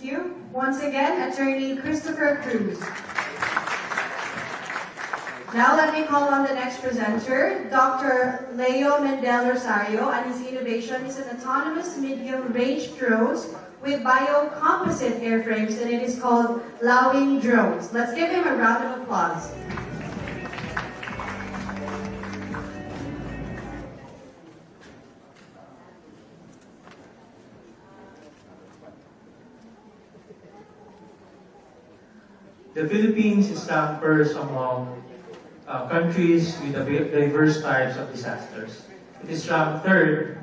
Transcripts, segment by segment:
you. Once again, Attorney Christopher Cruz. Now let me call on the next presenter, Dr. Mendel Rosario, and his innovation is an autonomous medium-range drones with biocomposite airframes, and it is called LAWIN drones. Let's give him a round of applause. The Philippines is ranked first among countries with diverse types of disasters. It is ranked third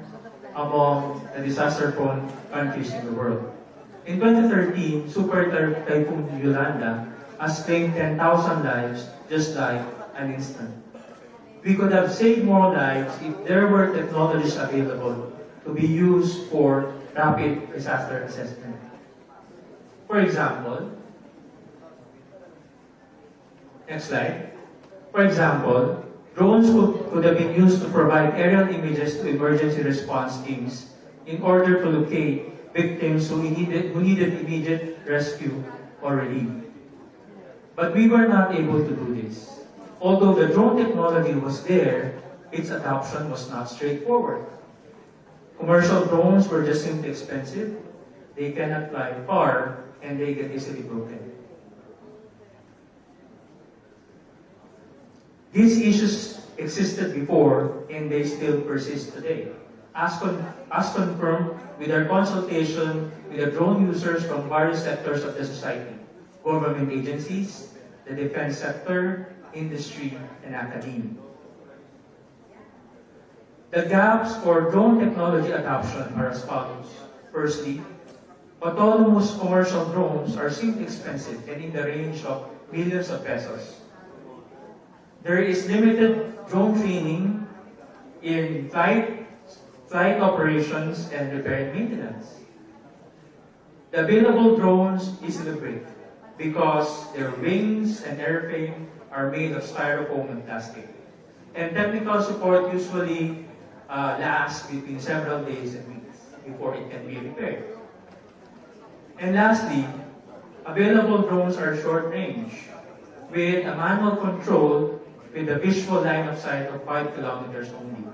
among the disaster-prone countries in the world. In 2013, Super Typhoon Yolanda has claimed 10,000 lives just like an instant. We could have saved more lives if there were technologies available to be used for rapid disaster assessment. For example, next slide. For example, drones could have been used to provide aerial images to emergency response teams in order to locate victims who needed immediate rescue or relief. But we were not able to do this. Although the drone technology was there, its adoption was not straightforward. Commercial drones were just simply expensive, they cannot fly far, and they get easily broken. These issues existed before, and they still persist today. As confirmed with our consultation with the drone users from various sectors of the society, government agencies, the defense sector, industry, and academia. The gaps for drone technology adoption are as follows. Firstly, autonomous commercial drones are simply expensive and in the range of millions of pesos. There is limited drone training in flight operations and repair and maintenance. The available drones easily break because their wings and airframe are made of styrofoam and plastic. And technical support usually lasts between several days and weeks before it can be repaired. And lastly, available drones are short range with a manual control with a visual line of sight of 5 kilometers only.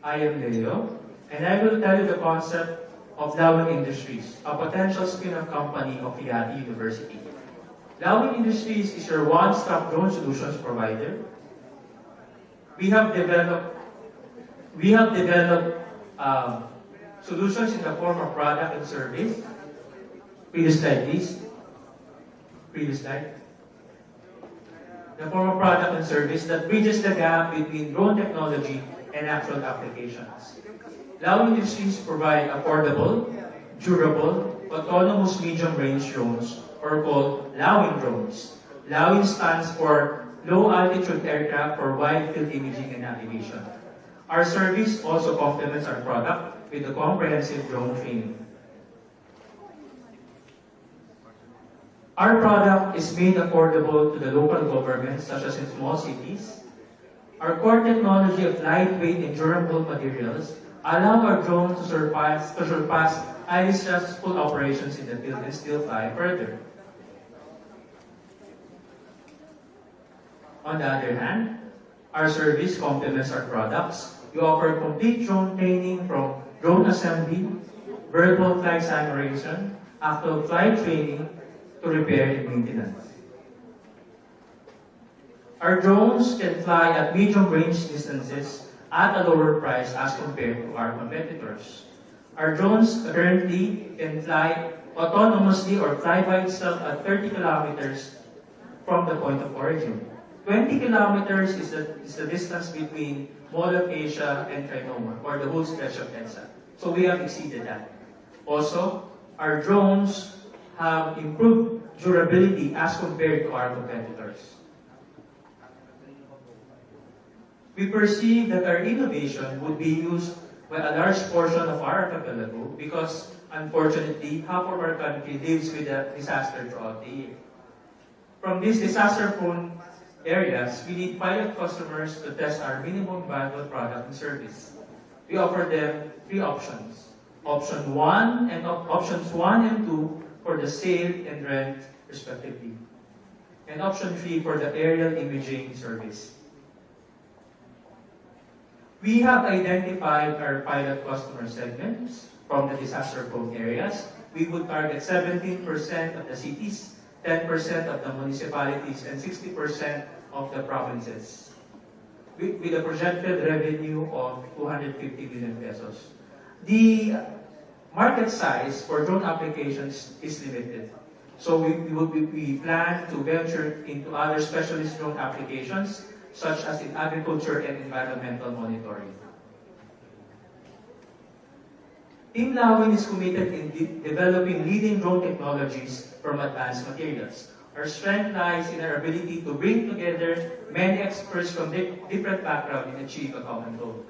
I am Leo, and I will tell you the concept of LAWIN Industries, a potential spin-off company of Yale University. LAWIN Industries is your one-stop drone solutions provider. We have developed solutions in the form of product and service. Previous slide, please. Previous slide. The form of product and service that bridges the gap between drone technology and actual applications. LAWIN Industries provide affordable, durable, autonomous medium-range drones, or called LAWIN drones. LAWIN stands for Low Altitude Aircraft for Wide Field Imaging and Navigation. Our service also complements our product with a comprehensive drone training. Our product is made affordable to the local governments, such as in small cities. Our core technology of lightweight and durable materials allow our drone to surpass highly stressful operations in the field and still fly further. On the other hand, our service complements our products. We offer complete drone training from drone assembly, virtual flight simulation, actual flight training, to repair and maintenance. Our drones can fly at medium range distances at a lower price as compared to our competitors. Our drones currently can fly autonomously or fly by itself at 30 kilometers from the point of origin. 20 kilometers is the distance between Mall of Asia and Trinoma, or the whole stretch of EDSA. So we have exceeded that. Also, our drones have improved durability as compared to our competitors. We perceive that our innovation would be used by a large portion of our archipelago because, unfortunately, half of our country lives with a disaster throughout the year. From these disaster-prone areas, we need pilot customers to test our minimum viable product and service. We offer them three options: options 1 and 2 for the sale and rent respectively. And option 3 for the aerial imaging service. We have identified our pilot customer segments from the disaster-prone areas. We would target 17% of the cities, 10% of the municipalities, and 60% of the provinces, with a projected revenue of 250 million pesos. The market size for drone applications is limited. So we plan to venture into other specialist drone applications, such as in agriculture and environmental monitoring. Team LAWIN is committed in developing leading drone technologies from advanced materials. Our strength lies in our ability to bring together many experts from different backgrounds and achieve a common goal.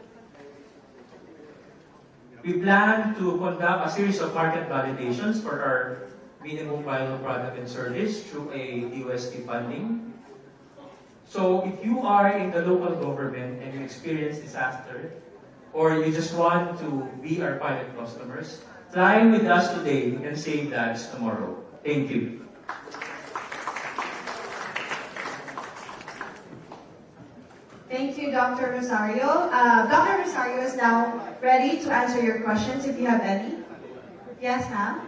We plan to conduct a series of market validations for our minimum viable product and service through a USD funding. So if you are in the local government and you experience disaster, or you just want to be our pilot customers, fly with us today and save lives tomorrow. Thank you. Thank you, Dr. Rosario. Dr. Rosario is now ready to answer your questions if you have any. Yes, ma'am?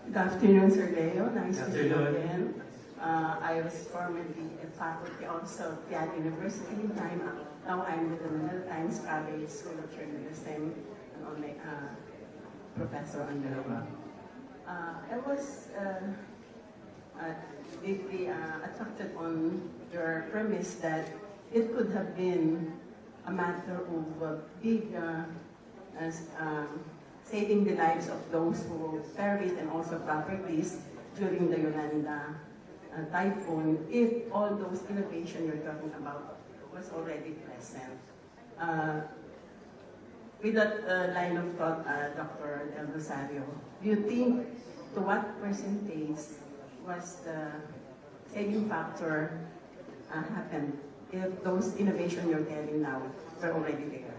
Good afternoon, Sir Leo. Nice to see you Afternoon. again. I was formerly a faculty also at Yale University. Now I'm with the Mendel College School of Journalism and only professor on the law. I was deeply attracted on your premise that it could have been a matter of big saving the lives of those who perished and also properties during the Yolanda typhoon if all those innovation you're talking about was already present. With that line of thought, Dr. Del Rosario, do you think to what percentage was the saving factor happened if those innovation you're telling now were already there?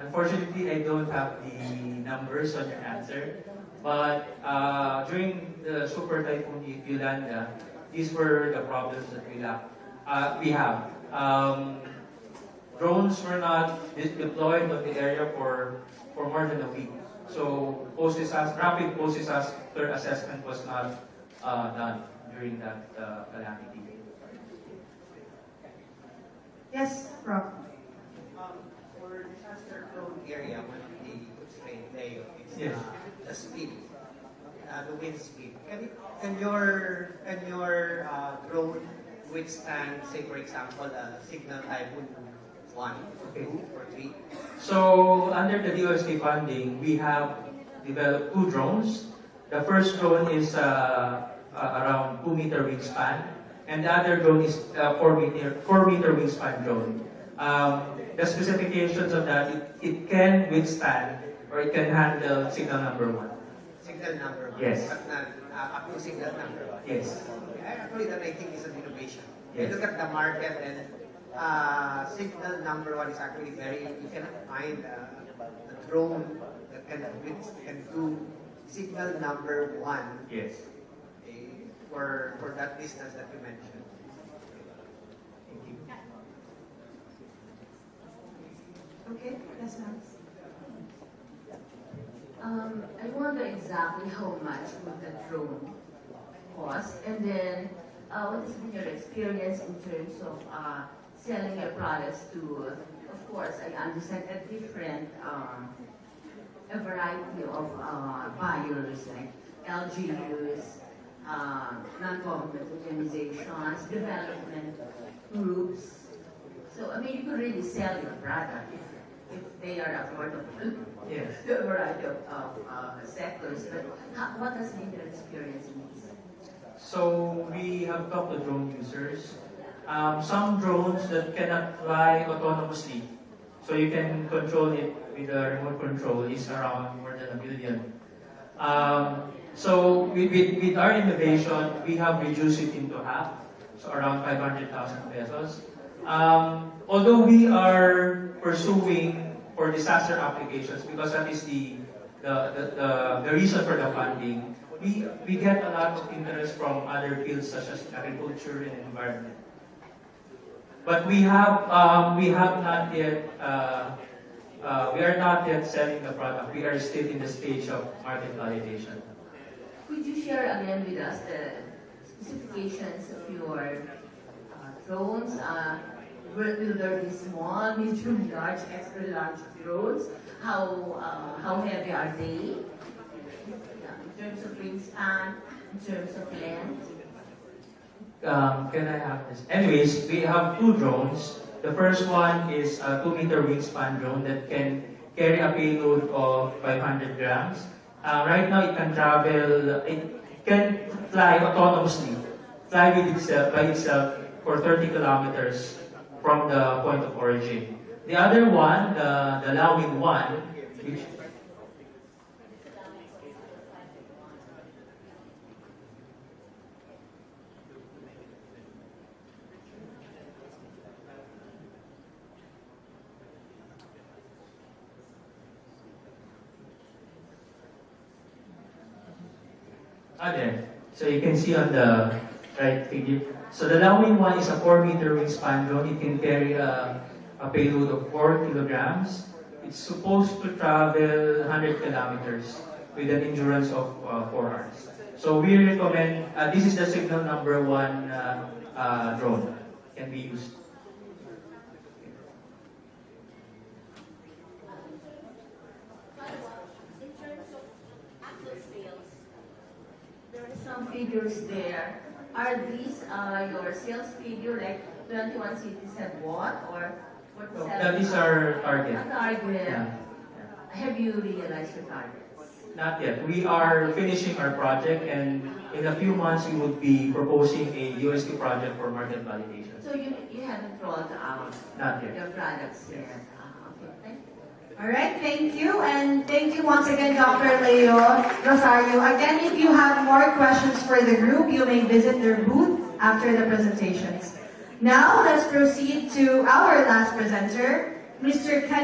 Unfortunately, I don't have the numbers on your answer. But during the super typhoon Yolanda, these were the problems that we have. Drones were not deployed on the area for more than a week. So rapid post-disaster assessment was not done during that calamity. Yes, Prof. For disaster-prone area, when they explain Leo, it's Yes. The speed, the wind speed. Can your drone withstand, say for example, a signal typhoon 1, 2, or 3? So under the DOST funding, we have developed 2 drones. The first drone is around 2-meter wingspan, and the other drone is 4-meter wingspan drone. The specifications of that, it can withstand or it can handle signal number 1. Signal number 1? Yes. But not up to signal number 1? Yes. Actually, that I think is an innovation. Yes. You look at the market and signal number 1 is actually you cannot find a drone that can do signal number 1 Yes. for that distance that you mentioned. Thank you. Okay, yes, ma'am. I wonder exactly how much would the drone cost, and then what has been your experience in terms of selling your products to, of course, I understand a variety of buyers like LGUs, non-government organizations, development groups. So, I mean, you could really sell your product if they are affordable. Yes. To a variety of sectors, but what has been your experience in this? So we have talked to drone users. Some drones that cannot fly autonomously, so you can control it with a remote control, is around more than $1 million. So with our innovation, we have reduced it into half, so around 500,000 pesos. Although we are pursuing for disaster applications because that is the reason for the funding, we get a lot of interest from other fields such as agriculture and environment. But we have not yet we are not yet selling the product. We are still in the stage of market validation. Could you share again with us the specifications of your drones? Will there be small, medium, large, extra large drones? How heavy are they? Yeah, in terms of wingspan, in terms of length? Can I have this? Anyways, we have two drones. The first one is a 2-meter wingspan drone that can carry a payload of 500 grams. Right now, it can travel, it can fly autonomously, fly by itself for 30 kilometers from the point of origin. The other one, the LAWIN one, which there. So you can see on the right figure. So the LAWIN one is a 4-meter wingspan drone. It can carry a payload of 4 kilograms. It's supposed to travel 100 kilometers with an endurance of 4 hours. So we recommend, this is the signal number 1 drone can be used. In terms of actual sales, there are some figures there. Are these your sales figure, like 21 cities have bought, or what? So that is our target. A target. Yeah. Have you realized your targets? Not yet. We are finishing our project, and in a few months we would be proposing a USD project for market validation. So you haven't rolled out Not yet. your products yet. Okay, thank you. All right, thank you. And thank you once again, Dr. Leo Rosario. Again, if you have more questions for the group, you may visit their booth after the presentations. Now, let's proceed to our last presenter, Mr. Kenneth.